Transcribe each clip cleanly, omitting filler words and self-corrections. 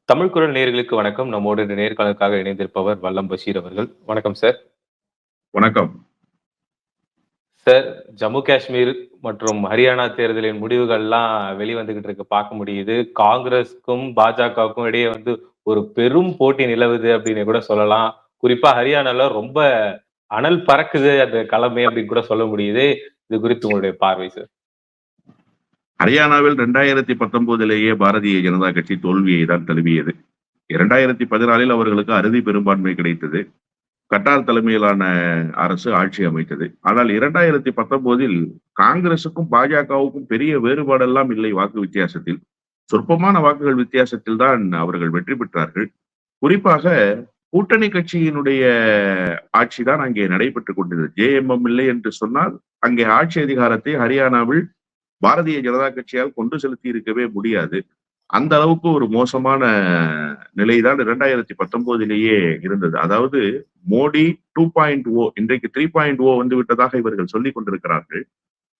தமிழ் குரல் நேயர்களுக்கு வணக்கம். நம்மோடு இந்த நேர்காணலுக்காக இணைந்திருப்பவர் வல்லம் பஷீர் அவர்கள். வணக்கம் சார். வணக்கம். சார், ஜம்மு காஷ்மீர் மற்றும் ஹரியானா தேர்தலின் முடிவுகள்லாம் வெளிவந்துகிட்டு இருக்கு பார்க்க முடியுது. காங்கிரஸ்க்கும், பாஜகவுக்கும் இடையே ஒரு பெரும் போட்டி நிலவுது அப்படின்னு கூட சொல்லலாம். குறிப்பா ஹரியானால ரொம்ப அனல் பறக்குது அந்த களமே அப்படின்னு கூட சொல்ல முடியுது. இது குறித்து உங்களுடைய பார்வை சார். ஹரியானாவில் 2019 பாரதிய ஜனதா கட்சி தோல்வியை தான் தழுவியது. 2014 அவர்களுக்கு அறுதி பெரும்பான்மை கிடைத்தது. கட்டார் தலைமையிலான அரசு ஆட்சி அமைத்தது. ஆனால் 2019 காங்கிரசுக்கும் பாஜகவுக்கும் பெரிய வேறுபாடெல்லாம் இல்லை வாக்கு வித்தியாசத்தில். சொற்பமான வாக்குகள் வித்தியாசத்தில் தான் அவர்கள் வெற்றி பெற்றார்கள். குறிப்பாக கூட்டணி கட்சியினுடைய ஆட்சி தான் அங்கே நடைபெற்றுக் கொண்டது. ஜேஎம்எம் இல்லை என்று சொன்னால் அங்கே ஆட்சி அதிகாரத்தை ஹரியானாவில் பாரதிய ஜனதா கட்சியால் கொண்டு செலுத்தி இருக்கவே முடியாது. அந்த அளவுக்கு ஒரு மோசமான நிலைதான் 2019 இருந்தது. அதாவது மோடி 2.0 இன்றைக்கு 3.0 வந்து விட்டதாக இவர்கள் சொல்லிக் கொண்டிருக்கிறார்கள்.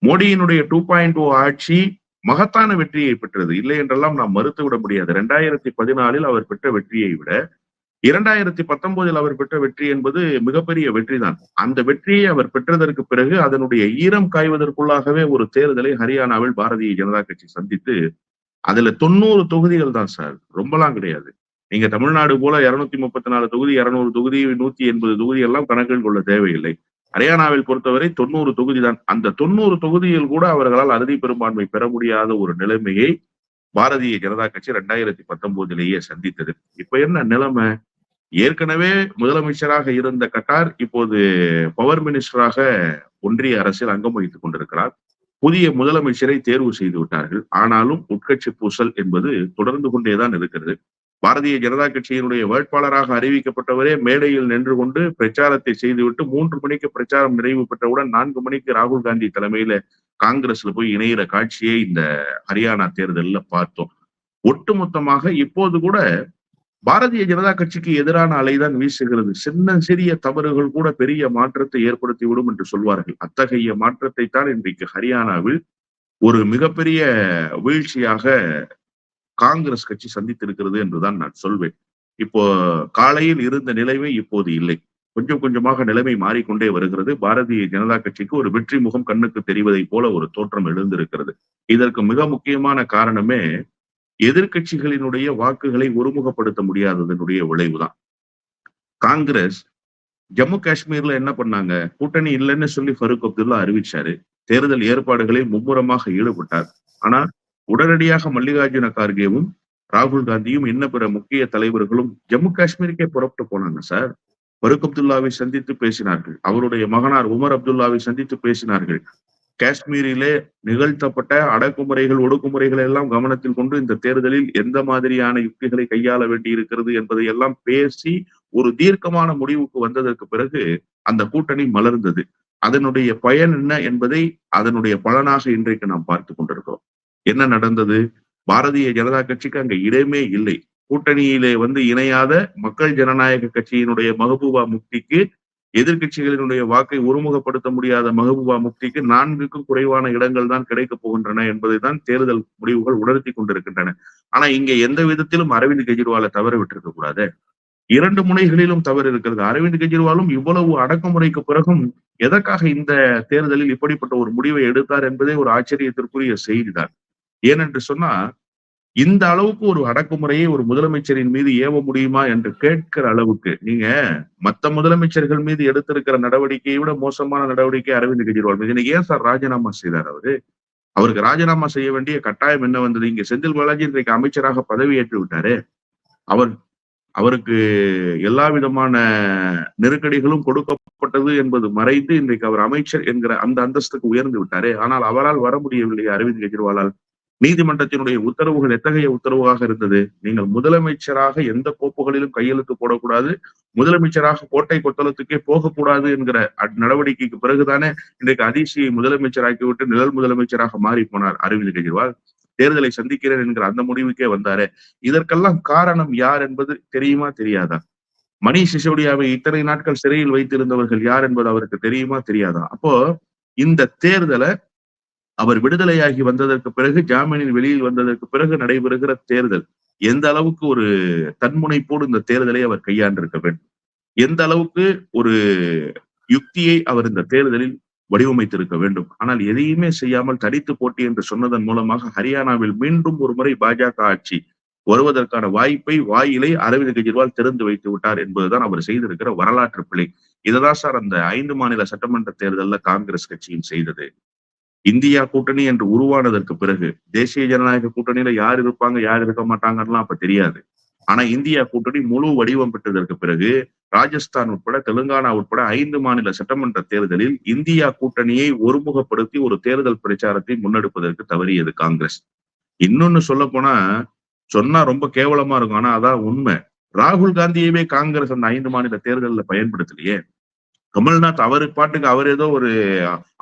மோடியினுடைய 2.0 ஆட்சி மகத்தான வெற்றியை பெற்றது. இல்லை என்றெல்லாம் நாம் மறுத்துவிட முடியாது. 2014 அவர் பெற்ற வெற்றியை விட 2019 அவர் பெற்ற வெற்றி என்பது மிகப்பெரிய வெற்றிதான். அந்த வெற்றியை அவர் பெற்றதற்கு பிறகு அதனுடைய ஈரம் காய்வதற்குள்ளாகவே ஒரு தேர்தலை ஹரியானாவில் பாரதிய ஜனதா கட்சி சந்தித்து அதுல 90 தொகுதிகள் தான் சார். ரொம்பலாம் கிடையாது. நீங்க தமிழ்நாடு போல 234 தொகுதி, 200 தொகுதி, 180 தொகுதி எல்லாம் கணக்கில் கொள்ள தேவையில்லை. ஹரியானாவில் பொறுத்தவரை 90 தொகுதி தான். அந்த 90 தொகுதியில் கூட அவர்களால் அறுதி பெரும்பான்மை பெற முடியாத ஒரு நிலைமையை பாரதிய ஜனதா கட்சி 2019 சந்தித்தது. இப்ப என்ன நிலைமை? ஏற்கனவே முதலமைச்சராக இருந்த கட்டார் இப்போது பவர் மினிஸ்டராக ஒன்றிய அரசில் அங்கம் வகித்துக் கொண்டிருக்கிறார். புதிய முதலமைச்சரை தேர்வு செய்து விட்டார்கள். ஆனாலும் உட்கட்சி பூசல் என்பது தொடர்ந்து கொண்டேதான் இருக்கிறது. பாரதிய ஜனதா கட்சியினுடைய வேட்பாளராக அறிவிக்கப்பட்டவரே மேடையில் நின்று கொண்டு பிரச்சாரத்தை செய்துவிட்டு 3 மணிக்கு பிரச்சாரம் நிறைவு பெற்றவுடன் 4 மணிக்கு ராகுல் காந்தி தலைமையில காங்கிரஸ்ல போய் இணையிற காட்சியை இந்த ஹரியானா தேர்தல்ல பார்த்தோம். ஒட்டுமொத்தமாக இப்போது கூட பாரதிய ஜனதா கட்சிக்கு எதிரான அலைதான் வீசுகிறது. சின்ன சிறிய தவறுகள் கூட பெரிய மாற்றத்தை ஏற்படுத்தி விடும் என்று சொல்வார்கள். அத்தகைய மாற்றத்தை தான் இன்றைக்கு ஹரியானாவில் ஒரு மிகப்பெரிய வீழ்ச்சியாக காங்கிரஸ் கட்சி சந்தித்திருக்கிறது என்றுதான் நான் சொல்வேன். இப்போ காலையில் இருந்த நிலைமை இப்போது இல்லை. கொஞ்சம் கொஞ்சமாக நிலைமை மாறிக்கொண்டே வருகிறது. பாரதிய ஜனதா கட்சிக்கு ஒரு வெற்றி முகம் கண்ணுக்கு தெரிவதை போல ஒரு தோற்றம் எழுந்திருக்கிறது. இதற்கு மிக முக்கியமான காரணமே எதிர்கட்சிகளினுடைய வாக்குகளை ஒருமுகப்படுத்த முடியாததனுடைய விளைவுதான். காங்கிரஸ் ஜம்மு காஷ்மீர்ல என்ன பண்ணாங்க? கூட்டணி இல்லைன்னு சொல்லி ஃபரூக் அப்துல்லா அறிவிச்சாரு. தேர்தல் ஏற்பாடுகளில் மும்முரமாக ஈடுபட்டார். ஆனா உடனடியாக மல்லிகார்ஜுன கார்கேவும் ராகுல் காந்தியும் இன்ன பிற முக்கிய தலைவர்களும் ஜம்மு காஷ்மீருக்கே புறப்பட்டு போனாங்க சார். ஃபரூக் அப்துல்லாவை சந்தித்து பேசினார்கள். அவருடைய மகனார் உமர் அப்துல்லாவை சந்தித்து பேசினார்கள். காஷ்மீரிலே நிகழ்த்தப்பட்ட அடக்குமுறைகள், ஒடுக்குமுறைகள் எல்லாம் கவனத்தில் கொண்டு இந்த தேர்தலில் எந்த மாதிரியான யுக்திகளை கையாள வேண்டி இருக்கிறது என்பதை எல்லாம் பேசி ஒரு தீர்க்கமான முடிவுக்கு வந்ததற்கு பிறகு அந்த கூட்டணி மலர்ந்தது. அதனுடைய பயன் என்ன என்பதை அதனுடைய பலனாக இன்றைக்கு நாம் பார்த்து கொண்டிருக்கிறோம். என்ன நடந்தது? பாரதிய ஜனதா கட்சிக்கு அங்க இடமே இல்லை. கூட்டணியிலே இணையாத மக்கள் ஜனநாயக கட்சியினுடைய மெஹபூபா முஃப்திக்கு, எதிர்கட்சிகளினுடைய வாக்கை ஒருமுகப்படுத்த முடியாத மெஹபூபா முஃப்திக்கு 4க்கும் குறைவான இடங்கள் தான் கிடைக்கப் போகின்றன என்பதை தான் தேர்தல் முடிவுகள் உணர்த்தி கொண்டிருக்கின்றன. ஆனா இங்க எந்த விதத்திலும் அரவிந்த் கெஜ்ரிவாலை தவற விட்டிருக்க கூடாது. 2 முனைகளிலும் தவறு இருக்கிறது. அரவிந்த் கெஜ்ரிவாலும் இவ்வளவு அடக்குமுறைக்கு பிறகும் எதற்காக இந்த தேர்தலில் இப்படிப்பட்ட ஒரு முடிவை எடுத்தார் என்பதே ஒரு ஆச்சரியத்திற்குரிய செய்திதான். ஏனென்று சொன்னா இந்த அளவுக்கு ஒரு அடக்குமுறையை ஒரு முதலமைச்சரின் மீது ஏவ முடியுமா என்று கேட்கிற அளவுக்கு நீங்க மத்த முதலமைச்சர்கள் மீது எடுத்திருக்கிற நடவடிக்கையை விட மோசமான நடவடிக்கை அரவிந்த் கெஜ்ரிவால் மீது. இன்னைக்கு ஏன் சார் ராஜினாமா செய்தார் அவரு? அவருக்கு ராஜினாமா செய்ய வேண்டிய கட்டாயம் என்ன வந்தது? இங்க செந்தில் பாலாஜி இன்றைக்கு அமைச்சராக பதவியேற்று விட்டாரு. அவருக்கு எல்லா விதமான நெருக்கடிகளும் கொடுக்கப்பட்டது என்பது மறைத்து இன்றைக்கு அவர் அமைச்சர் என்கிற அந்த அந்தஸ்துக்கு உயர்ந்து விட்டாரே. ஆனால் அவரால் வர முடியவில்லை அரவிந்த் கெஜ்ரிவாலால். நீதிமன்றத்தினுடைய உத்தரவுகள் எத்தகைய உத்தரவாக இருந்தது? நீங்கள் முதலமைச்சராக எந்த கோப்புகளிலும் கையெழுத்து போடக்கூடாது, முதலமைச்சராக கோட்டை கொத்தளத்துக்கே போகக்கூடாது என்கிற நடவடிக்கைக்கு பிறகுதானே இன்றைக்கு அதிர்ச்சியை முதலமைச்சராக்கிவிட்டு நிழல் முதலமைச்சராக மாறி போனார் அரவிந்த் கெஜ்ரிவால். தேர்தலை சந்திக்கிறேன் என்கிற அந்த முடிவுக்கே வந்தாரு. இதற்கெல்லாம் காரணம் யார் என்பது தெரியுமா தெரியாதா? மணீஷ் சிசோடியாவை இத்தனை நாட்கள் சிறையில் வைத்திருந்தவர்கள் யார் என்பது அவருக்கு தெரியுமா தெரியாதா? அப்போ இந்த தேர்தலை அவர் விடுதலையாகி வந்ததற்கு பிறகு, ஜாமீனில் வெளியில் வந்ததற்கு பிறகு நடைபெறுகிற தேர்தல். எந்த அளவுக்கு ஒரு தன்முனைப்போடு இந்த தேர்தலை அவர் கையாண்டிருக்க வேண்டும், எந்த அளவுக்கு ஒரு யுக்தியை அவர் இந்த தேர்தலில் வடிவமைத்திருக்க வேண்டும். ஆனால் எதையுமே செய்யாமல் தடித்து போட்டி என்று சொன்னதன் மூலமாக ஹரியானாவில் மீண்டும் ஒரு முறை பாஜக ஆட்சி வருவதற்கான வாயிலை அரவிந்த் கெஜ்ரிவால் திறந்து வைத்து விட்டார் என்பதுதான் அவர் செய்திருக்கிற வரலாற்று பிழை. இததான் சார் அந்த 5 மாநில சட்டமன்ற தேர்தலில் காங்கிரஸ் கட்சியும் செய்தது. இந்தியா கூட்டணி என்று உருவானதற்கு பிறகு தேசிய ஜனநாயக கூட்டணியில யார் இருப்பாங்க யார் இருக்க மாட்டாங்கலாம் அப்ப தெரியாது. ஆனா இந்தியா கூட்டணி முழு வடிவம் பெற்றதற்கு பிறகு ராஜஸ்தான் உட்பட தெலுங்கானா உட்பட 5 மாநில சட்டமன்ற தேர்தலில் இந்தியா கூட்டணியை ஒருமுகப்படுத்தி ஒரு தேர்தல் பிரச்சாரத்தை முன்னெடுப்பதற்கு தவறியது காங்கிரஸ். இன்னொன்னு சொல்ல போனா சொன்னா ரொம்ப கேவலமா இருக்கும், ஆனா அதான் உண்மை. ராகுல் காந்தியவே காங்கிரஸ் அந்த 5 மாநில தேர்தலில் பயன்படுத்தலையே. கமல்நாத் அவரு பாட்டுக்கு அவர் ஏதோ ஒரு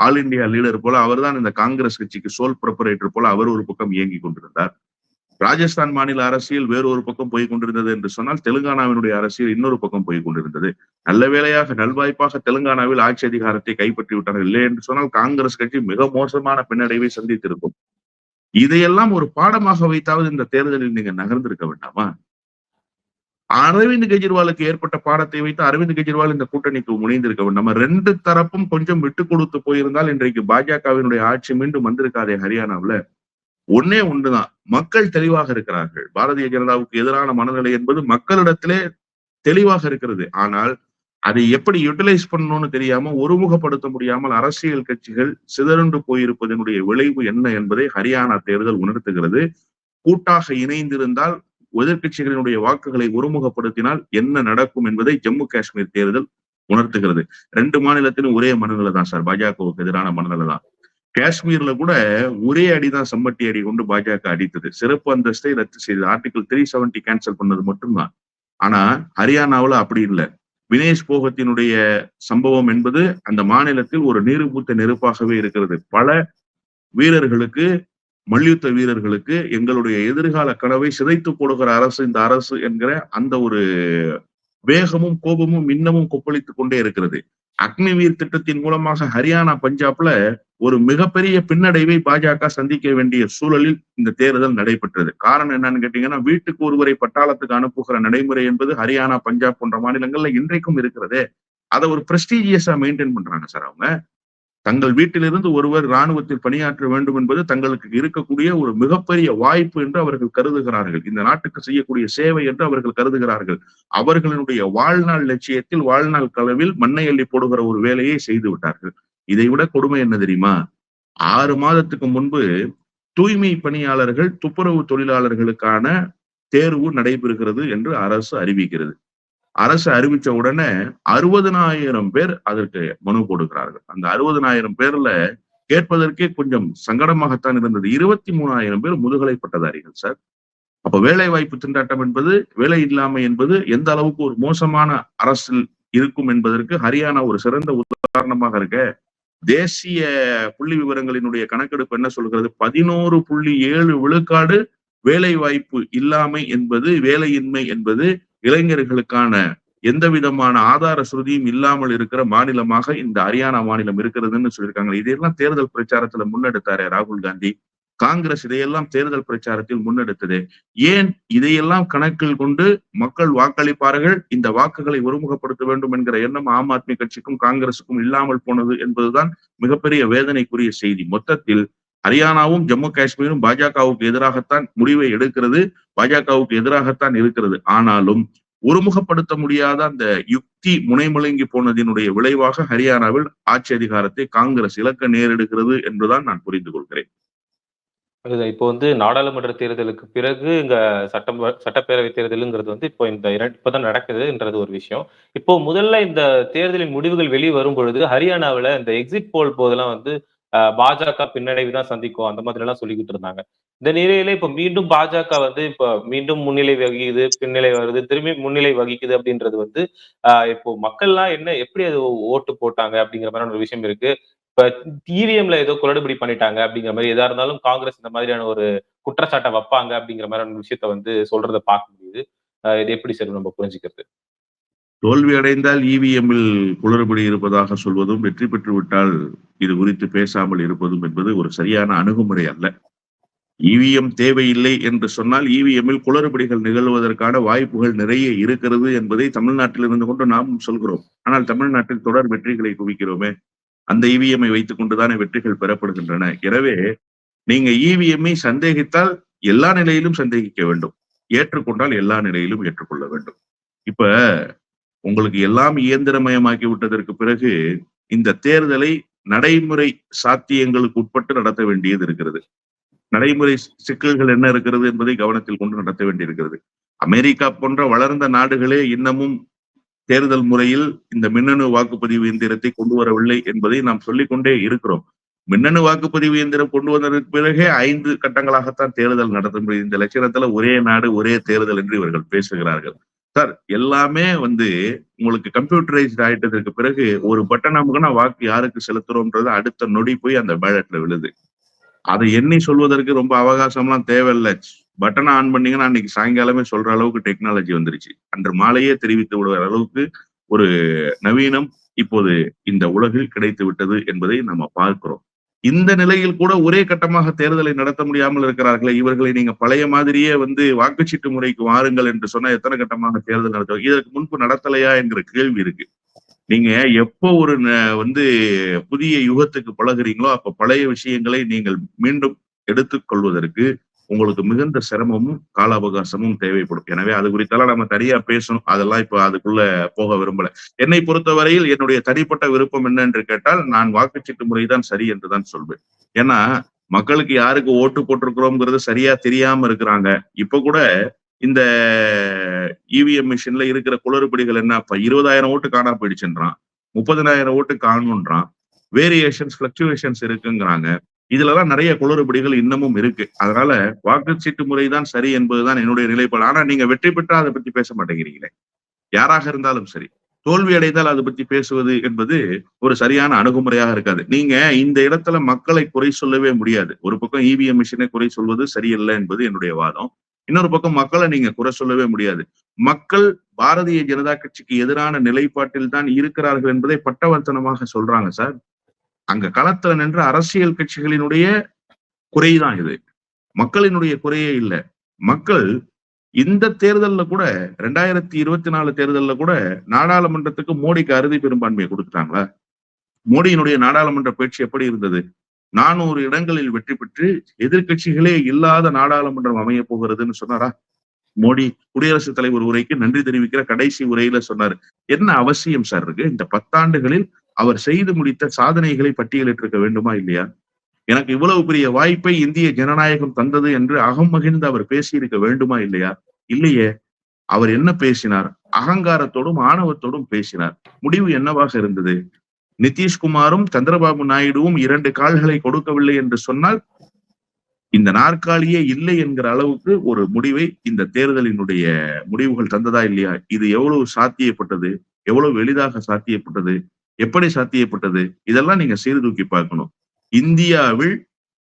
ஆல் இண்டியா லீடர் போல அவர் தான் இந்த காங்கிரஸ் கட்சிக்கு சோல் ப்ரொபரேட்டர் போல அவர் ஒரு பக்கம் இயங்கி கொண்டிருந்தார். ராஜஸ்தான் மாநில அரசியல் வேறு ஒரு பக்கம் போய் கொண்டிருந்தது என்று சொன்னால் தெலுங்கானாவினுடைய அரசியல் இன்னொரு பக்கம் போய் கொண்டிருந்தது. நல்ல வேளையாக நல்வாய்ப்பாக தெலுங்கானாவில் ஆட்சி அதிகாரத்தை கைப்பற்றி விட்டார்கள். இல்லை என்று சொன்னால் காங்கிரஸ் கட்சி மிக மோசமான பின்னடைவை சந்தித்திருக்கும். இதையெல்லாம் ஒரு பாடமாக வைத்தாவது இந்த தேர்தலில் நீங்க நகர்ந்திருக்க வேண்டாமா? அரவிந்த் கெஜ்ரிவாலுக்கு ஏற்பட்ட பாடத்தை வைத்து அரவிந்த் கெஜ்ரிவால் இந்த கூட்டணிக்கு முனைந்திருக்க வேண்டும். நம்ம 2 தரப்பும் கொஞ்சம் விட்டு கொடுத்து போயிருந்தால் இன்றைக்கு பாஜகவினுடைய ஆட்சி மீண்டும் வந்திருக்காதே ஹரியானாவில். ஒன்னே ஒன்றுதான், மக்கள் தெளிவாக இருக்கிறார்கள். பாரதிய ஜனதாவுக்கு எதிரான மனநிலை என்பது மக்களிடத்திலே தெளிவாக இருக்கிறது. ஆனால் அதை எப்படி யூட்டிலைஸ் பண்ணணும்னு தெரியாம ஒருமுகப்படுத்த முடியாமல் அரசியல் கட்சிகள் சிதறுண்டு போயிருப்பதனுடைய விளைவு என்ன என்பதை ஹரியானா தேர்தல் உணர்த்துகிறது. கூட்டாக இணைந்திருந்தால் எதிர்கட்சிகளினுடைய வாக்குகளை ஒருமுகப்படுத்தினால் என்ன நடக்கும் என்பதை ஜம்மு காஷ்மீர் தேர்தல் உணர்த்துகிறது. 2 மாநிலத்திலும் ஒரே மனநிலை தான் சார், பாஜகவுக்கு எதிரான மனநிலை தான். காஷ்மீர்ல கூட ஒரே அடிதான் சம்மட்டி அடி கொண்டு பாஜக அடித்தது. சிறப்பு அந்தஸ்தை ரத்து செய்தது. ஆர்டிகல் 370 கேன்சல் பண்ணது மட்டும்தான். ஆனா ஹரியானாவில் அப்படி இல்லை. வினேஷ் போகத்தினுடைய சம்பவம் என்பது அந்த மாநிலத்தில் ஒரு நீருபூத்த நெருப்பாகவே இருக்கிறது. பல வீரர்களுக்கு, மல்யுத்த வீரர்களுக்கு எங்களுடைய எதிர்கால கனவை சிதைத்து போடுகிற அரசு இந்த அரசு என்கிற அந்த ஒரு வேகமும் கோபமும் இன்னமும் கொப்பளித்துக் கொண்டே இருக்கிறது. அக்னிவீர் திட்டத்தின் மூலமாக ஹரியானா, பஞ்சாப்ல ஒரு மிகப்பெரிய பின்னடைவை பாஜக சந்திக்க வேண்டிய சூழலில் இந்த தேர்தல் நடைபெற்றது. காரணம் என்னன்னு கேட்டீங்கன்னா, வீட்டுக்கு ஒருவரை பட்டாளத்துக்கு அனுப்புகிற நடைமுறை என்பது ஹரியானா, பஞ்சாப் போன்ற மாநிலங்கள்ல இன்றைக்கும் இருக்கிறதே. அதை ஒரு பிரஸ்டீஜியஸா மெயின்டைன் பண்றாங்க சார். அவங்க தங்கள் வீட்டிலிருந்து ஒருவர் இராணுவத்தில் பணியாற்ற வேண்டும் என்பது தங்களுக்கு இருக்கக்கூடிய ஒரு மிகப்பெரிய வாய்ப்பு என்று அவர்கள் கருதுகிறார்கள். இந்த நாட்டுக்கு செய்யக்கூடிய சேவை என்று அவர்கள் கருதுகிறார்கள். அவர்களுடைய வாழ்நாள் லட்சியத்தில், வாழ்நாள் களவில் மண்ணை அள்ளி போடுகிற ஒரு வேலையை செய்து விட்டார்கள். இதை விட கொடுமை என்ன தெரியுமா? 6 மாதத்துக்கு முன்பு தூய்மை பணியாளர்கள், துப்புரவு தொழிலாளர்களுக்கான தேர்வு நடைபெறுகிறது என்று அரசு அறிவிக்கிறது. அரசு அறிவிச்ச உடனே 60,000 பேர் அதற்கு மனு போடுகிறார்கள். அந்த 60,000 பேர்ல கேட்பதற்கே கொஞ்சம் சங்கடமாகத்தான் இருந்தது. 23,000 பேர் முதுகலை பட்டதாரிகள் சார். அப்ப வேலை வாய்ப்பு திண்டாட்டம் என்பது, வேலை இல்லாமை என்பது எந்த அளவுக்கு ஒரு மோசமான அரசில் இருக்கும் என்பதற்கு ஹரியானா ஒரு சிறந்த உதாரணமாக இருக்க. தேசிய புள்ளி விவரங்களினுடைய கணக்கெடுப்பு என்ன சொல்கிறது? 11.7 விழுக்காடு வேலை வாய்ப்பு இல்லாமை என்பது, வேலையின்மை என்பது இளைஞர்களுக்கான எந்த விதமான ஆதார சுருதியும் இல்லாமல் இருக்கிற மாநிலமாக இந்த ஹரியானா மாநிலம் இருக்கிறதுன்னு சொல்லியிருக்காங்க. இதையெல்லாம் தேர்தல் பிரச்சாரத்துல முன்னெடுத்தாரு ராகுல் காந்தி. காங்கிரஸ் இதையெல்லாம் தேர்தல் பிரச்சாரத்தில் முன்னெடுத்தது. ஏன் இதையெல்லாம் கணக்கில் கொண்டு மக்கள் வாக்களிப்பார்கள், இந்த வாக்குகளை ஒருமுகப்படுத்த வேண்டும் என்கிற எண்ணம் ஆம் ஆத்மி கட்சிக்கும் காங்கிரசுக்கும் இல்லாமல் போனது என்பதுதான் மிகப்பெரிய வேதனைக்குரிய செய்தி. மொத்தத்தில் ஹரியானாவும் ஜம்மு காஷ்மீரும் பாஜகவுக்கு எதிராகத்தான் முடிவை எடுக்கிறது, பாஜகவுக்கு எதிராகத்தான் இருக்கிறது. ஆனாலும் ஒருமுகப்படுத்த முடியாத அந்த யுக்தி முனைமுழங்கி போனதினுடைய விளைவாக ஹரியானாவில் ஆட்சி அதிகாரத்தை காங்கிரஸ் இழக்க நேரிடுகிறது என்றுதான் நான் புரிந்து கொள்கிறேன். இப்போ நாடாளுமன்ற தேர்தலுக்கு பிறகு இங்க சட்டப்பேரவை தேர்தலுங்கிறது இப்பதான் நடக்குதுன்றது ஒரு விஷயம். இப்போ முதல்ல இந்த தேர்தலின் முடிவுகள் வெளியே வரும் பொழுது ஹரியானாவில் இந்த எக்ஸிட் போல் போதெல்லாம் பாஜக பின்னடைவு தான் சந்திக்கும் அந்த மாதிரி எல்லாம் சொல்லிக்கிட்டு இருந்தாங்க. இந்த நிலையில இப்ப மீண்டும் பாஜக இப்ப மீண்டும் முன்னிலை வகிக்குது, பின்னிலை வருது, திரும்பி முன்னிலை வகிக்குது அப்படின்றது இப்போ மக்கள்லாம் எப்படி அது ஓட்டு போட்டாங்க அப்படிங்கிற மாதிரி ஒரு விஷயம் இருக்கு. இப்ப இவிஎம்ல ஏதோ குளறுபடி பண்ணிட்டாங்க அப்படிங்கிற மாதிரி எதா இருந்தாலும் காங்கிரஸ் இந்த மாதிரியான ஒரு குற்றச்சாட்டை வைப்பாங்க அப்படிங்கிற மாதிரியான விஷயத்த சொல்றதை பார்க்க முடியுது. இது எப்படி சார் நம்ம புரிஞ்சுக்கிறது? தோல்வி அடைந்தால் இவிஎம்மில் குளறுபடி இருப்பதாக சொல்வதும், வெற்றி பெற்று விட்டால் இது குறித்து பேசாமல் இருப்பதும் என்பது ஒரு சரியான அணுகுமுறை அல்ல. இவிஎம் தேவையில்லை என்று சொன்னால் இவிஎம்மில் குளறுபடிகள் நிகழ்வதற்கான வாய்ப்புகள் நிறைய இருக்கிறது என்பதை தமிழ்நாட்டில் இருந்து கொண்டு நாம் சொல்கிறோம். ஆனால் தமிழ்நாட்டில் தொடர் வெற்றிகளை குவிக்கிறோமே, அந்த இவிஎம்ஐ வைத்துக் கொண்டுதானே வெற்றிகள் பெறப்படுகின்றன. எனவே நீங்க இவிஎம்ஐ சந்தேகித்தால் எல்லா நிலையிலும் சந்தேகிக்க வேண்டும், ஏற்றுக்கொண்டால் எல்லா நிலையிலும் ஏற்றுக்கொள்ள வேண்டும். இப்ப உங்களுக்கு எல்லாம் இயந்திரமயமாக்கி விட்டதற்கு பிறகு இந்த தேர்தலை நடைமுறை சாத்தியங்களுக்கு உட்பட்டு நடத்த வேண்டியது இருக்கிறது. நடைமுறை சிக்கல்கள் என்ன இருக்கிறது என்பதை கவனத்தில் கொண்டு நடத்த வேண்டியிருக்கிறது. அமெரிக்கா போன்ற வளர்ந்த நாடுகளே இன்னமும் தேர்தல் முறையில் இந்த மின்னணு வாக்குப்பதிவு இயந்திரத்தை கொண்டு வரவில்லை என்பதை நாம் சொல்லிக்கொண்டே இருக்கிறோம். மின்னணு வாக்குப்பதிவு இயந்திரம் கொண்டு வந்ததற்கு பிறகே 5 கட்டங்களாகத்தான் தேர்தல் நடத்த முடியும். இந்த லட்சணத்துல ஒரே நாடு ஒரே தேர்தல் என்று இவர்கள் பேசுகிறார்கள். சார், எல்லாமே உங்களுக்கு கம்ப்யூட்டரைஸ்ட் ஆயிட்டதற்கு பிறகு ஒரு பட்டன் அமுக்குனா வாக்கு யாருக்கு செலுத்துறோம்ன்றது அடுத்த நொடி போய் அந்த பேலட்ல விழுது. அதை எண்ணி சொல்வதற்கு ரொம்ப அவகாசம்லாம் தேவையில்லை. பட்டனை ஆன் பண்ணீங்கன்னா அன்னைக்கு சாயங்காலமே சொல்ற அளவுக்கு டெக்னாலஜி வந்துருச்சு. அன்று மாலையே தெரிவித்து விடுற அளவுக்கு ஒரு நவீனம் இப்போது இந்த உலகில் கிடைத்து விட்டது என்பதை நம்ம பார்க்கிறோம். இந்த நிலையில் கூட ஒரே கட்டமாக தேர்தலை நடத்த முடியாமல் இருக்கிறார்களே, இவர்களை நீங்க பழைய மாதிரியே வாக்குச்சீட்டு முறைக்கு வாருங்கள் என்று சொன்னா எத்தனை கட்டமாக தேர்தல் நடத்த, இதற்கு முன்பு நடத்தலையா என்கிற கேள்வி இருக்கு. நீங்க எப்போ ஒரு புதிய யுகத்துக்கு பழகுறீங்களோ அப்ப பழைய விஷயங்களை நீங்கள் மீண்டும் எடுத்துக் கொள்வதற்கு உங்களுக்கு மிகுந்த சிரமமும் கால அவகாசமும் தேவைப்படும். எனவே அது குறித்தெல்லாம் நம்ம தனியா பேசணும். அதெல்லாம் இப்ப அதுக்குள்ள போக விரும்பல. என்னை பொறுத்தவரையில் என்னுடைய தனிப்பட்ட விருப்பம் என்ன என்று கேட்டால், நான் வாக்குச்சீட்டு முறைதான் சரி என்றுதான் சொல்வேன். ஏன்னா மக்களுக்கு யாருக்கு ஓட்டு போட்டிருக்கிறோம்ங்கிறது சரியா தெரியாம இருக்கிறாங்க. இப்ப கூட இந்த இவிஎம் மிஷின்ல இருக்கிற குளறுபடிகள் என்ன, 20,000 ஓட்டு காணாம போயிடுச்சுன்றான், 30,000 ஓட்டு காணுன்றான், வேரியேஷன்ஸ் பிளக்சுவேஷன்ஸ் இருக்குங்கிறாங்க. இதுலதான் நிறைய குளறுபடிகள் இன்னமும் இருக்கு. அதனால வாக்குச்சீட்டு முறைதான் சரி என்பதுதான் என்னுடைய நிலைப்பாடு. ஆனா நீங்க வெற்றி பெற்றா அதை பத்தி பேச மாட்டேங்கிறீங்களே. யாராக இருந்தாலும் சரி, தோல்வி அடைந்தால் அதை பத்தி பேசுவது என்பது ஒரு சரியான அணுகுமுறையாக இருக்காது. நீங்க இந்த இடத்துல மக்களை குறை சொல்லவே முடியாது. ஒரு பக்கம் இவிஎம் மிஷினை குறை சொல்வது சரியில்லை என்பது என்னுடைய வாதம். இன்னொரு பக்கம் மக்களை நீங்க குறை சொல்லவே முடியாது. மக்கள் பாரதிய ஜனதா கட்சிக்கு எதிரான நிலைப்பாட்டில் தான் இருக்கிறார்கள் என்பதை பட்டவர்த்தனமாக சொல்றாங்க சார். அங்க களத்துல நின்ற அரசியல் கட்சிகளினுடைய குறைதான் இது, மக்களினுடைய குறையே இல்லை. மக்கள் இந்த தேர்தல்ல கூட 2024 தேர்தல்ல கூட நாடாளுமன்றத்துக்கு மோடிக்கு அறுதி பெரும்பான்மையை கொடுத்துட்டாங்களா? மோடியினுடைய நாடாளுமன்ற பேச்சு எப்படி இருந்தது? 400 இடங்களில் வெற்றி பெற்று எதிர்கட்சிகளே இல்லாத நாடாளுமன்றம் அமைய போகிறதுன்னு சொன்னாரா? மோடி குடியரசுத் தலைவர் உரைக்கு நன்றி தெரிவிக்கிற கடைசி உரையில சொன்னாரு. என்ன அவசியம் சார் இருக்கு? இந்த 10 ஆண்டுகளில் அவர் செய்து முடித்த சாதனைகளை பட்டியலிட்டிருக்க வேண்டுமா இல்லையா? எனக்கு இவ்வளவு பெரிய வாய்ப்பை இந்திய ஜனநாயகம் தந்தது என்று அகம் மகிழ்ந்து அவர் பேசியிருக்க வேண்டுமா இல்லையா? இல்லையே. அவர் என்ன பேசினார்? அகங்காரத்தோடும் ஆணவத்தோடும் பேசினார். முடிவு என்னவாக இருந்தது? நிதிஷ்குமாரும் சந்திரபாபு நாயுடுவும் 2 கால்களை கொடுக்கவில்லை என்று சொன்னால் இந்த நாற்காலியே இல்லை என்கிற அளவுக்கு ஒரு முடிவை இந்த தேர்தலினுடைய முடிவுகள் தந்ததா இல்லையா? இது எவ்வளவு சாத்தியப்பட்டது? எவ்வளவு எளிதாக சாத்தியப்பட்டது? எப்படி சாத்தியப்பட்டது? இதெல்லாம் நீங்க சீர்தூக்கி பார்க்கணும். இந்தியாவில்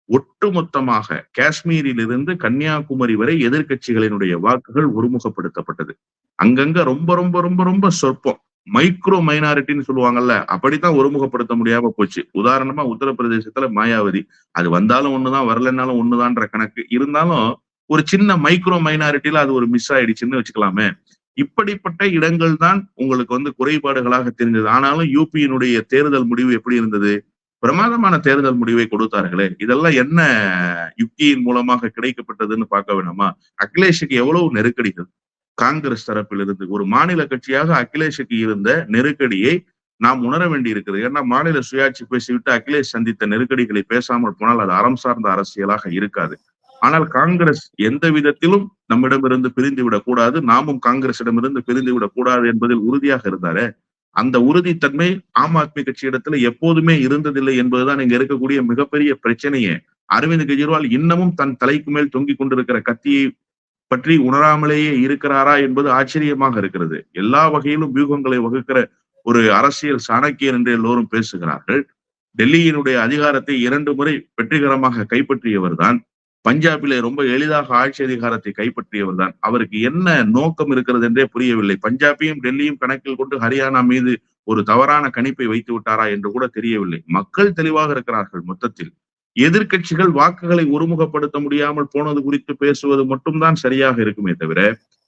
ஒட்டுமொத்தமாக காஷ்மீரில் இருந்து கன்னியாகுமரி வரை எதிர்கட்சிகளினுடைய வாக்குகள் ஒருமுகப்படுத்தப்பட்டது. அங்கங்க ரொம்ப ரொம்ப ரொம்ப ரொம்ப சொற்பம் மைக்ரோ மைனாரிட்டின்னு சொல்லுவாங்கல்ல, அப்படித்தான் ஒருமுகப்படுத்த முடியாம போச்சு. உதாரணமா உத்தரப்பிரதேசத்துல மாயாவதி, அது வந்தாலும் ஒண்ணுதான் வரலன்னாலும் ஒண்ணுதான்ற கணக்கு இருந்தாலும் ஒரு சின்ன மைக்ரோ மைனாரிட்டியில அது ஒரு மிஸ் ஆயிடுச்சுன்னு வச்சுக்கலாமே. இப்படிப்பட்ட இடங்கள் தான் உங்களுக்கு குறைபாடுகளாக தெரிஞ்சது. ஆனாலும் யூபியினுடைய தேர்தல் முடிவு எப்படி இருந்தது? பிரமாதமான தேர்தல் முடிவை கொடுத்தார்களே. இதெல்லாம் என்ன யுக்தியின் மூலமாக கிடைக்கப்பட்டதுன்னு பார்க்க வேணாமா? அகிலேஷுக்கு எவ்வளவு நெருக்கடிகள் காங்கிரஸ் தரப்பில் இருந்து. ஒரு மாநில கட்சியாக அகிலேஷுக்கு இருந்த நெருக்கடியை நாம் உணர வேண்டி இருக்குது. ஏன்னா மாநில சுயாட்சி பேசிவிட்டு அகிலேஷ் சந்தித்த நெருக்கடிகளை பேசாமல் போனால் அது அறம் சார்ந்த அரசியலாக இருக்காது. ஆனால் காங்கிரஸ் எந்த விதத்திலும் நம்மிடமிருந்து பிரிந்து விடக்கூடாது, நாமும் காங்கிரசிடமிருந்து பிரிந்து விடக்கூடாது என்பதில் உறுதியாக இருந்தாரு. அந்த உறுதித்தன்மை ஆம் ஆத்மி கட்சியிடத்துல எப்போதுமே இருந்ததில்லை என்பதுதான் இங்க இருக்கக்கூடிய மிகப்பெரிய பிரச்சனையே. அரவிந்த் கெஜ்ரிவால் இன்னமும் தன் தலைக்கு மேல் தொங்கிக் கொண்டிருக்கிற கத்தியை பற்றி உணராமலேயே இருக்கிறாரா என்பது ஆச்சரியமாக இருக்கிறது. எல்லா வகையிலும் வியூகங்களை வகுக்கிற ஒரு அரசியல் சாணக்கியன் என்று எல்லோரும் பேசுகிறார்கள். டெல்லியினுடைய அதிகாரத்தை 2 முறை வெற்றிகரமாக கைப்பற்றியவர் தான். பஞ்சாபிலே ரொம்ப எளிதாக ஆட்சி அதிகாரத்தை கைப்பற்றியவர் தான். அவருக்கு என்ன நோக்கம் இருக்கிறது என்றே புரியவில்லை. பஞ்சாபையும் டெல்லியும் கணக்கில் கொண்டு ஹரியானா மீது ஒரு தவறான கணிப்பை வைத்து விட்டாரா என்று கூட தெரியவில்லை. மக்கள் தெளிவாக இருக்கிறார்கள். மொத்தத்தில் எதிர்க்கட்சிகள் வாக்குகளை ஒருமுகப்படுத்த முடியாமல் போனது குறித்து பேசுவது மட்டும்தான் சரியாக இருக்குமே தவிர,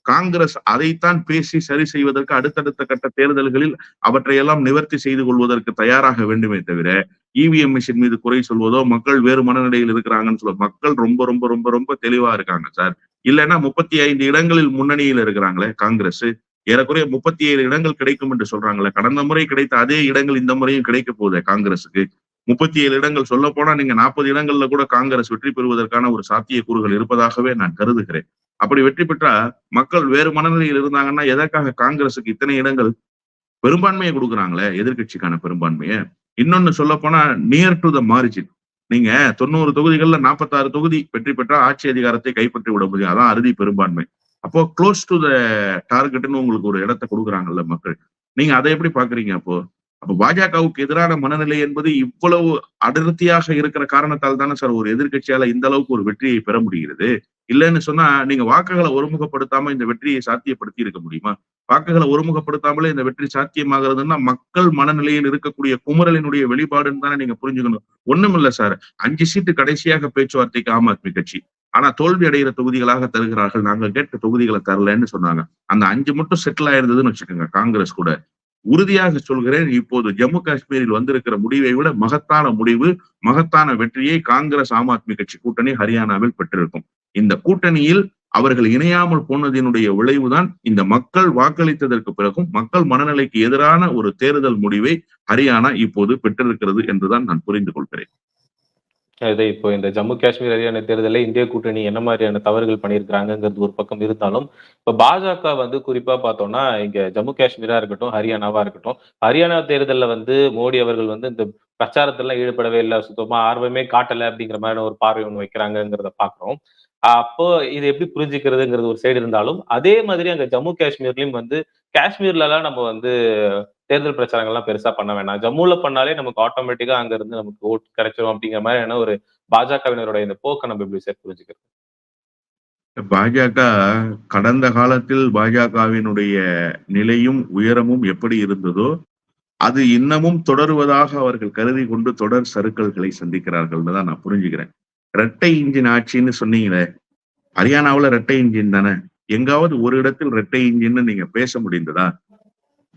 காங்கிரஸ் அதைத்தான் பேசி சரி செய்வதற்கு அடுத்தடுத்த கட்ட தேர்தல்களில் அவற்றையெல்லாம் நிவர்த்தி செய்து கொள்வதற்கு தயாராக வேண்டுமே தவிர, இவிஎம் மிஷின் மீது குறை சொல்வதோ, மக்கள் வேறு மனநிலையில் இருக்கிறாங்கன்னு சொல்ல, மக்கள் ரொம்ப ரொம்ப ரொம்ப ரொம்ப தெளிவா இருக்காங்க சார். இல்லைன்னா 35 இடங்களில் முன்னணியில் இருக்கிறாங்களே காங்கிரஸ், ஏறக்குறைய 37 இடங்கள் கிடைக்கும் என்று சொல்றாங்களே. கடந்த முறை கிடைத்த அதே இடங்கள் இந்த முறையும் கிடைக்க போகுது காங்கிரஸுக்கு. 37 இடங்கள், சொல்ல போனா நீங்க 40 இடங்கள்ல கூட காங்கிரஸ் வெற்றி பெறுவதற்கான ஒரு சாத்தியக்கூறுகள் இருப்பதாகவே நான் கருதுகிறேன். அப்படி வெற்றி பெற்றா மக்கள் வேறு மனநிலையில் இருந்தாங்கன்னா எதற்காக காங்கிரஸுக்கு இத்தனை இடங்கள் பெரும்பான்மையை கொடுக்குறாங்களே, எதிர்க்கட்சிக்கான பெரும்பான்மையை. இன்னொன்னு சொல்ல போனா நியர் டு த மார்ஜின், நீங்க 90 தொகுதிகள்ல 46 தொகுதி வெற்றி பெற்றா ஆட்சி அதிகாரத்தை கைப்பற்றி விட முடியும். அதான் அறுதி பெரும்பான்மை. அப்போ க்ளோஸ் டு த டார்கெட்னு உங்களுக்கு ஒரு இடத்தை கொடுக்குறாங்கல்ல மக்கள். நீங்க அதை எப்படி பாக்குறீங்க அப்போ? அப்ப பாஜகவுக்கு எதிரான மனநிலை என்பது இவ்வளவு அடர்த்தியாக இருக்கிற காரணத்தால் தானே சார் ஒரு எதிர்க்கட்சியால இந்த அளவுக்கு ஒரு வெற்றியை பெற முடிகிறது. இல்லைன்னு சொன்னா நீங்க வாக்குகளை ஒருமுகப்படுத்தாம இந்த வெற்றியை சாத்தியப்படுத்தி இருக்க முடியுமா? வாக்குகளை ஒருமுகப்படுத்தாமலே இந்த வெற்றி சாத்தியமாகிறதுன்னா மக்கள் மனநிலையில் இருக்கக்கூடிய குமுறலினுடைய வெளிப்பாடுன்னு தானே நீங்க புரிஞ்சுக்கணும். ஒண்ணும் இல்ல சார், 5 சீட்டு கடைசியாக பேச்சுவார்த்தைக்கு ஆம் ஆத்மி கட்சி, ஆனா தோல்வி அடைகிற தொகுதிகளாக தருகிறார்கள், நாங்க கேட்ட தொகுதிகளை தரலன்னு சொன்னாங்க. அந்த 5 மட்டும் செட்டில் ஆயிருந்ததுன்னு வச்சுக்கோங்க காங்கிரஸ் கூட. உறுதியாக சொல்கிறேன், இப்போது ஜம்மு காஷ்மீரில் வந்திருக்கிற முடிவை விட மகத்தான முடிவு, மகத்தான வெற்றியை காங்கிரஸ் ஆம் ஆத்மி கட்சி கூட்டணி ஹரியானாவில் பெற்றிருக்கும். இந்த கூட்டணியில் அவர்கள் இணையாமல் போனதினுடைய விளைவுதான் இந்த மக்கள் வாக்களித்ததற்கு பிறகும் மக்கள் மனநிலைக்கு எதிரான ஒரு தேர்தல் முடிவை ஹரியானா இப்போது பெற்றிருக்கிறது என்றுதான் நான் புரிந்து கொள்கிறேன். இப்போ இந்த ஜம்மு காஷ்மீர் ஹரியானா தேர்தலில் இந்திய கூட்டணி என்ன மாதிரியான தவறுகள் பண்ணியிருக்கிறாங்கிறது ஒரு பக்கம் இருந்தாலும், இப்ப பாஜக வந்து குறிப்பா பார்த்தோம்னா இங்க ஜம்மு காஷ்மீரா இருக்கட்டும், ஹரியானாவா இருக்கட்டும், ஹரியானா தேர்தல்ல வந்து மோடி அவர்கள் வந்து இந்த பிரச்சாரத்துல ஈடுபடவே இல்லை, சுத்தமா ஆர்வமே காட்டல அப்படிங்கிற மாதிரி ஒரு பார்வை ஒண்ணு வைக்கிறாங்கிறத பாக்குறோம். அப்போ இது எப்படி புரிஞ்சுக்கிறதுங்கிறது ஒரு சைடு இருந்தாலும், அதே மாதிரி அங்க ஜம்மு காஷ்மீர்லயும் வந்து காஷ்மீர்ல எல்லாம் நம்ம வந்து தேர்தல் பிரச்சாரங்கள்லாம் பெருசா பண்ண வேணாம். ஜம்முல பண்ணாலே நமக்கு ஆட்டோமேட்டிக்கா அங்க இருந்து நமக்கு ஓட் கிடைச்சிரும் அப்படிங்கிற மாதிரியான ஒரு பாஜகவினரோட இந்த போக்க நம்ம எப்படி சார் புரிஞ்சுக்கிறது? பாஜக கடந்த காலத்தில் பாஜகவினுடைய நிலையும் உயரமும் எப்படி இருந்ததோ அது இன்னமும் தொடருவதாக அவர்கள் கருதி கொண்டு தொடர் சறுக்கல்களை சந்திக்கிறார்கள் தான் நான் புரிஞ்சுக்கிறேன். இரட்டை இன்ஜின் ஆட்சின்னு சொன்னீங்களே, ஹரியானாவுல இரட்டை இன்ஜின் தானே. எங்காவது ஒரு இடத்தில் இரட்டை இன்ஜின்னு நீங்க பேச முடிந்ததா?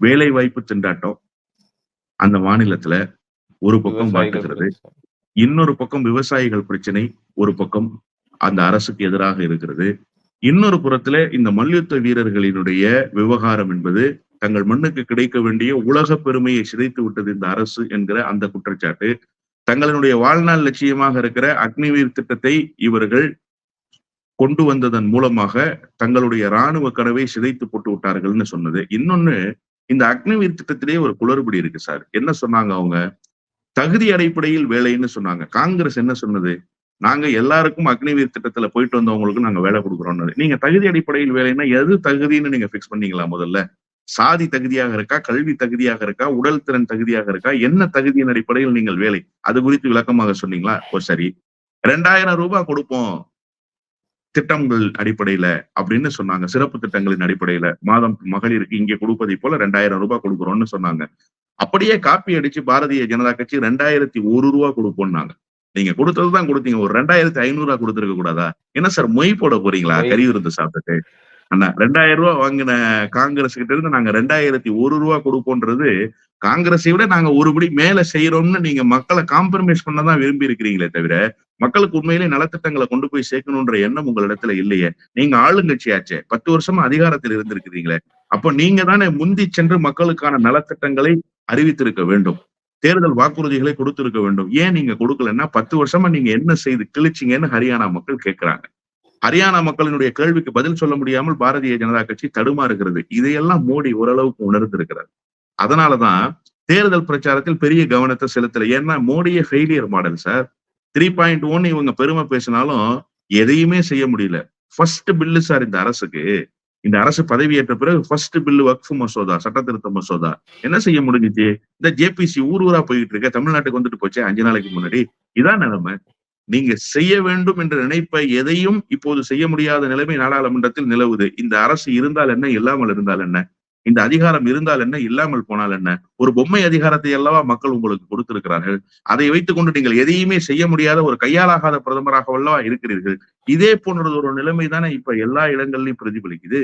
வேலை வாய்ப்பு திண்டாட்டம் அந்த மாநிலத்துல ஒரு பக்கம் பார்த்துக்கிறது, இன்னொரு பக்கம் விவசாயிகள் பிரச்சனை ஒரு பக்கம் அந்த அரசுக்கு எதிராக இருக்கிறது. இன்னொரு புறத்துல இந்த மல்யுத்த வீரர்களினுடைய விவகாரம் என்பது தங்கள் மண்ணுக்கு கிடைக்க வேண்டிய உலக பெருமையை சிதைத்து விட்டது இந்த அரசு என்கிற அந்த குற்றச்சாட்டு. தங்களுடைய வாழ்நாள் லட்சியமாக இருக்கிற அக்னிவீர் திட்டத்தை இவர்கள் கொண்டு வந்ததன் மூலமாக தங்களுடைய இராணுவ கனவை சிதைத்து போட்டு விட்டார்கள்னு சொன்னது. இன்னொன்னு, இந்த அக்னிவீர் திட்டத்திலேயே ஒரு குளறுபடி இருக்கு சார். என்ன சொன்னாங்க அவங்க? தகுதி அடிப்படையில் வேலைன்னு சொன்னாங்க. காங்கிரஸ் என்ன சொன்னது? நாங்க எல்லாருக்கும் அக்னிவீர் திட்டத்துல போயிட்டு வந்தவங்களுக்கு நாங்க வேலை கொடுக்குறோம்னு. நீங்க தகுதி அடிப்படையில் வேலைன்னா எது தகுதின்னு நீங்க பிக்ஸ் பண்ணீங்களா முதல்ல? சாதி தகுதியாக இருக்கா, கல்வி தகுதியாக இருக்கா, உடல் திறன் தகுதியாக இருக்கா, என்ன தகுதியின் அடிப்படையில் நீங்கள் வேலை, அது குறித்து விளக்கமாக சொன்னீங்களா? சரி, 2000 ரூபாய் கொடுப்போம் திட்டங்கள் அடிப்படையில அப்படின்னு சொன்னாங்க. சிறப்பு திட்டங்களின் அடிப்படையில மாதம் மகளிருக்கு இங்கே கொடுப்பதை போல 2000 ரூபாய் கொடுக்குறோம்னு சொன்னாங்க. அப்படியே காப்பி அடிச்சு பாரதிய ஜனதா கட்சி 2001 ரூபாய் கொடுப்போம்னாங்க. நீங்க கொடுத்ததுதான் கொடுத்தீங்க, ஒரு 2500 ரூபாய் கொடுத்துருக்க கூடாதா? என்ன சார் மொய் போட போறீங்களா கறி விருந்து சாப்பிட்டுட்டு? அண்ணா 2000 ரூபாய் வாங்கின காங்கிரஸ் கிட்ட இருந்து நாங்க 2001 ரூபாய் கொடுப்போன்றது, காங்கிரஸை விட நாங்க ஒருபடி மேல செய்யறோம்னு நீங்க மக்களை காம்ப்ரமைஸ் பண்ணதான் விரும்பி இருக்கிறீங்களே தவிர, மக்களுக்கு உண்மையிலே நலத்திட்டங்களை கொண்டு போய் சேர்க்கணும்ன்ற எண்ணம் உங்களிடத்துல இல்லையே. நீங்க ஆளுங்கட்சியாச்சே, 10 வருஷமா அதிகாரத்தில் இருந்திருக்கிறீங்களே, அப்போ நீங்க தானே முந்தி சென்று மக்களுக்கான நலத்திட்டங்களை அறிவித்திருக்க வேண்டும், தேர்தல் வாக்குறுதிகளை கொடுத்திருக்க வேண்டும். ஏன் நீங்க கொடுக்கலன்னா 10 வருஷமா நீங்க என்ன செய்து கிழிச்சிங்கன்னு ஹரியானா மக்கள் கேட்கிறாங்க. ஹரியானா மக்களினுடைய கேள்விக்கு பதில் சொல்ல முடியாமல் பாரதிய ஜனதா கட்சி தடுமாறுகிறது. இதையெல்லாம் மோடி ஓரளவுக்கு உணர்ந்திருக்கிறார். அதனாலதான் தேர்தல் பிரச்சாரத்தில் பெரிய கவனத்தை செலுத்தல. ஏன்னா மோடியே ஃபெயிலியர் மாடல் சார். 3.1 இவங்க பெருமை பேசினாலும் எதையுமே செய்ய முடியல. ஃபர்ஸ்ட் பில்லு சார் இந்த அரசுக்கு. இந்த அரசு பதவியேற்ற பிறகு ஃபர்ஸ்ட் பில்லு வக்ஃப் மசோதா, சட்ட திருத்த மசோதா. என்ன செய்ய முடிஞ்சிச்சு? இந்த ஜேபிசி ஊர் ஊரா போயிட்டு இருக்க, தமிழ்நாட்டுக்கு வந்துட்டு போச்சு 5 நாளைக்கு முன்னாடி. இதான் நிலைமை. நீங்க செய்ய வேண்டும் என்று நினைப்ப எதையும் இப்போது செய்ய முடியாத நிலைமை நாடாளுமன்றத்தில் நிலவுது. இந்த அரசு இருந்தால் என்ன, இல்லாமல் இருந்தால் என்ன? இந்த அதிகாரம் இருந்தால் என்ன, இல்லாமல் போனால் என்ன? ஒரு பொம்மை அதிகாரத்தை அல்லவா மக்கள் உங்களுக்கு கொடுத்திருக்கிறார்கள். அதை வைத்துக் கொண்டு நீங்கள் எதையுமே செய்ய முடியாத ஒரு கையாலாகாத பிரதமராக அல்லவா இருக்கிறீர்கள். இதே போன்றது ஒரு நிலைமை தானே இப்ப எல்லா இடங்கள்லயும் பிரதிபலிக்குது.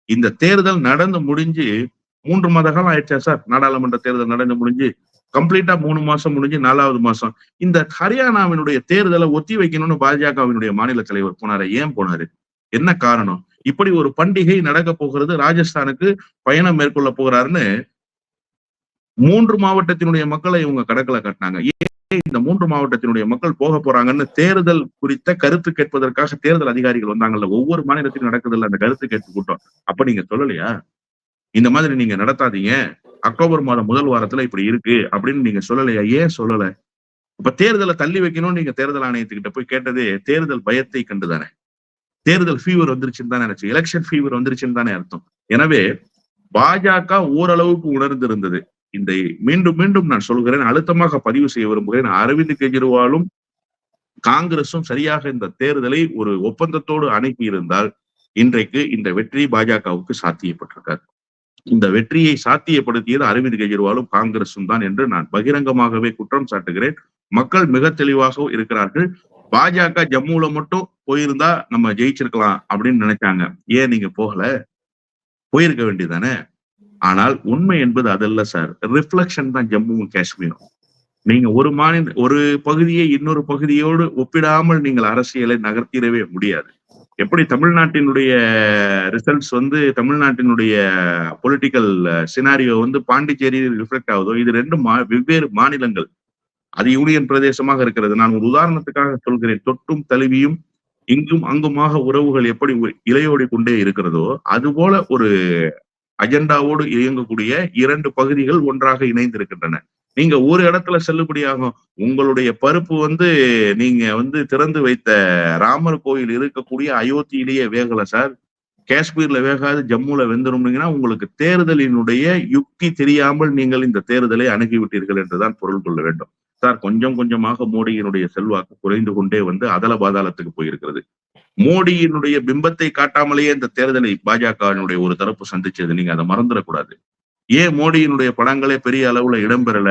இந்த தேர்தல் நடந்து முடிஞ்சு 3 மாத காலம் ஆயிடுச்சா சார்? நாடாளுமன்ற தேர்தல் நடந்து முடிஞ்சு கம்ப்ளீட்டா 3 மாசம் முடிஞ்சு 4வது மாசம். இந்த ஹரியானாவினுடைய தேர்தலை ஒத்தி வைக்கணும்னு பாஜகவினுடைய மாநில தலைவர் போனாரு. ஏன் போனாரு? என்ன காரணம்? இப்படி ஒரு பண்டிகை நடக்க போகிறது, ராஜஸ்தானுக்கு பயணம் மேற்கொள்ள போகிறாருன்னு 3 மாவட்டத்தினுடைய மக்களை இவங்க கணக்குல காட்டினாங்க. ஏன் இந்த 3 மாவட்டத்தினுடைய மக்கள் போக போறாங்கன்னு தேர்தல் குறித்த கருத்து கேட்பதற்காக தேர்தல் அதிகாரிகள் வந்தாங்கல்ல. ஒவ்வொரு மாநிலத்திலும் நடக்குதுல்ல அந்த கருத்து கேட்பு கூட்டம். அப்ப நீங்க சொல்லலையா? இந்த மாதிரி நீங்க நடத்தாதீங்க. அக்டோபர் மாதம் முதல் வாரத்துல இப்படி இருக்கு அப்படின்னு நீங்க சொல்லலையா? ஏன் சொல்லல? இப்ப தேர்தலை தள்ளி வைக்கணும்னு நீங்க தேர்தல் ஆணையத்துக்கிட்ட போய் கேட்டதே தேர்தல் பயத்தை கண்டுதானே. தேர்தல் ஃபீவர் வந்துருச்சுன்னு தானே நினைச்சு, எலெக்ஷன் ஃபீவர் வந்துருச்சுன்னு தானே அர்த்தம். எனவே பாஜக ஓரளவுக்கு உணர்ந்திருந்தது. இந்த மீண்டும் மீண்டும் நான் சொல்கிறேன், அழுத்தமாக பதிவு செய்ய விரும்புகிறேன். அரவிந்த் கெஜ்ரிவாலும் காங்கிரசும் சரியாக இந்த தேர்தலை ஒரு ஒப்பந்தத்தோடு அணுகி இருந்தால் இன்றைக்கு இந்த வெற்றி பாஜகவுக்கு சாத்தியப்பட்டிருக்காது. இந்த வெற்றியை சாத்தியப்படுத்தியது அரவிந்த் கெஜ்ரிவாலும் காங்கிரசும் தான் என்று நான் பகிரங்கமாகவே குற்றம் சாட்டுகிறேன். மக்கள் மிக தெளிவாக இருக்கிறார்கள். பாஜக ஜம்முல மட்டும் போயிருந்தா நம்ம ஜெயிச்சிருக்கலாம் அப்படின்னு நினைச்சாங்க. ஏன் நீங்க போகல? போயிருக்க வேண்டியதானே. ஆனால் உண்மை என்பது அதல்ல சார். ரிஃப்ளெக்ஷன் தான் ஜம்முவும் காஷ்மீரும். நீங்க ஒரு பகுதியை இன்னொரு பகுதியோடு ஒப்பிடாமல் நீங்கள் அரசியலை நகர்த்திடவே முடியாது. எப்படி தமிழ்நாட்டினுடைய ரிசல்ட்ஸ் தமிழ்நாட்டினுடைய பொலிட்டிக்கல் சினாரியோ பாண்டிச்சேரியில் ரிஃப்ளெக்ட் ஆகுதோ, இது 2 வெவ்வேறு மாநிலங்கள். அது யூனியன் பிரதேசமாக இருக்கிறது. நான் ஒரு உதாரணத்துக்காக சொல்கிறேன். தொட்டும் தழுவியும் இங்கும் அங்குமாக உறவுகள் எப்படி இலையோடி கொண்டே இருக்கிறதோ, அதுபோல ஒரு அஜெண்டாவோடு இயங்கக்கூடிய 2 பகுதிகள் ஒன்றாக இணைந்திருக்கின்றன. நீங்க ஒரு இடத்துல செல்லுபடியாகும். உங்களுடைய பருப்பு நீங்க திறந்து வைத்த ராமர் கோயில் இருக்கக்கூடிய அயோத்தியிலேயே வேகல சார். காஷ்மீர்ல வேகாது, ஜம்முல வெந்துரும்னீங்கன்னா உங்களுக்கு தேர்தலினுடைய யுக்தி தெரியாமல் நீங்கள் இந்த தேர்தலை அணுகிவிட்டீர்கள் என்றுதான் பொருள் கொள்ள வேண்டும். சார், கொஞ்சம் கொஞ்சமாக மோடியினுடைய செல்வாக்கு குறைந்து கொண்டே அதல பாதாளத்துக்கு போயிருக்கிறது. மோடியினுடைய பிம்பத்தை காட்டாமலேயே இந்த தேர்தலை பாஜகவினுடைய ஒரு தரப்பு சந்திச்சது. நீங்க அதை மறந்துடக்கூடாது. ஏன் மோடியினுடைய படங்களே பெரிய அளவுல இடம்பெறல?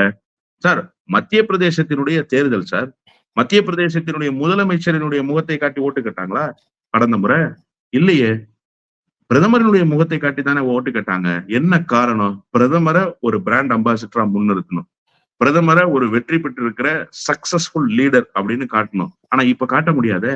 சார், மத்திய பிரதேசத்தினுடைய தேர்தல் சார். மத்திய பிரதேசத்தினுடைய முதலமைச்சரினுடைய முகத்தை காட்டி ஓட்டு கேட்டாங்களா கடந்த முறை? இல்லையே. பிரதமரினுடைய முகத்தை காட்டி தானே ஓட்டு கேட்டாங்க. என்ன காரணம்? பிரதமரை ஒரு பிராண்ட் அம்பாசிடரா முன்னிறுத்தணும். பிரதமரை ஒரு வெற்றி பெற்றிருக்கிற சக்சஸ்ஃபுல் லீடர் அப்படின்னு காட்டணும். ஆனா இப்ப காட்ட முடியாத.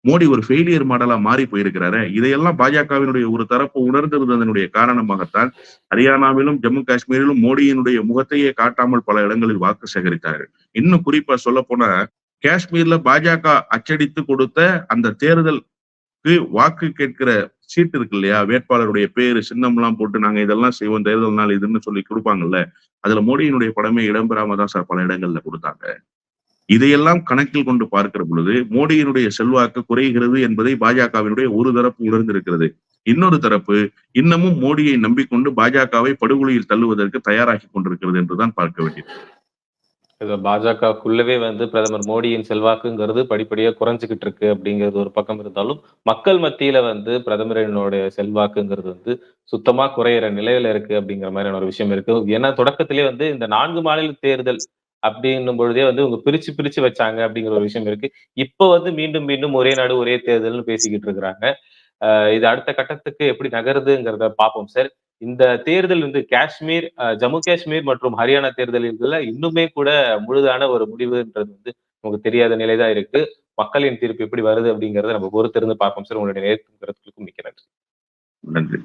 மோடி ஒரு ஃபெயிலியர் மாடலா மாறி போயிருக்கிறாரு. இதையெல்லாம் பாஜகவினுடைய ஒரு தரப்பு உணர்ந்திருந்ததனுடைய காரணமாகத்தான் ஹரியானாவிலும் ஜம்மு காஷ்மீரிலும் மோடியினுடைய முகத்தையே காட்டாமல் பல இடங்களில் வாக்கு சேகரித்தார்கள். இன்னும் குறிப்பா சொல்ல போனா, காஷ்மீர்ல பாஜக அச்சடித்து கொடுத்த அந்த தேர்தலுக்கு வாக்கு கேட்கிற சீட்டு இருக்கு இல்லையா, வேட்பாளருடைய பேரு சின்னம் எல்லாம் போட்டு நாங்க இதெல்லாம் செய்வோம் தேர்தல் நாள் இதுன்னு சொல்லி கொடுப்பாங்கல்ல, அதுல மோடியினுடைய படமே இடம்பெறாம தான் சார் பல இடங்கள்ல கொடுத்தாங்க. இதையெல்லாம் கணக்கில் கொண்டு பார்க்கிற பொழுது மோடியினுடைய செல்வாக்கு குறைகிறது என்பதை பாஜகவினுடைய ஒரு தரப்பு உணர்ந்திருக்கிறது. இன்னொரு தரப்பு இன்னமும் மோடியை நம்பிக்கொண்டு பாஜகவை படுகொலியில் தள்ளுவதற்கு தயாராகி கொண்டிருக்கிறது என்றுதான் பார்க்க வேண்டியது. பாஜகக்குள்ளவே பிரதமர் மோடியின் செல்வாக்குங்கிறது படிப்படியா குறைஞ்சுகிட்டு இருக்கு அப்படிங்கிறது ஒரு பக்கம் இருந்தாலும், மக்கள் மத்தியில பிரதமரினுடைய செல்வாக்குங்கிறது சுத்தமா குறையிற நிலையில இருக்கு அப்படிங்கிற மாதிரியான ஒரு விஷயம் இருக்கு. ஏன்னா தொடக்கத்திலே இந்த 4 மாநில தேர்தல் அப்படின்னும் பொழுதே உங்க பிரிச்சு பிரிச்சு வச்சாங்க அப்படிங்கிற ஒரு விஷயம் இருக்கு. இப்ப மீண்டும் மீண்டும் ஒரே நாடு ஒரே தேர்தல்னு பேசிக்கிட்டு இருக்கிறாங்க. இது அடுத்த கட்டத்துக்கு எப்படி நகருதுங்கிறத பார்ப்போம் சார். இந்த தேர்தல் காஷ்மீர், ஜம்மு காஷ்மீர் மற்றும் ஹரியானா தேர்தல்கள்ல இன்னுமே கூட முழுதான ஒரு முடிவுன்றது நமக்கு தெரியாத நிலைதான் இருக்கு. மக்களின் தீர்ப்பு எப்படி வருது அப்படிங்கறத நம்ம பொறுத்திருந்து பார்ப்போம் சார். உங்களுடைய நேரத்துக்கும் மிக்க நன்றி. நன்றி.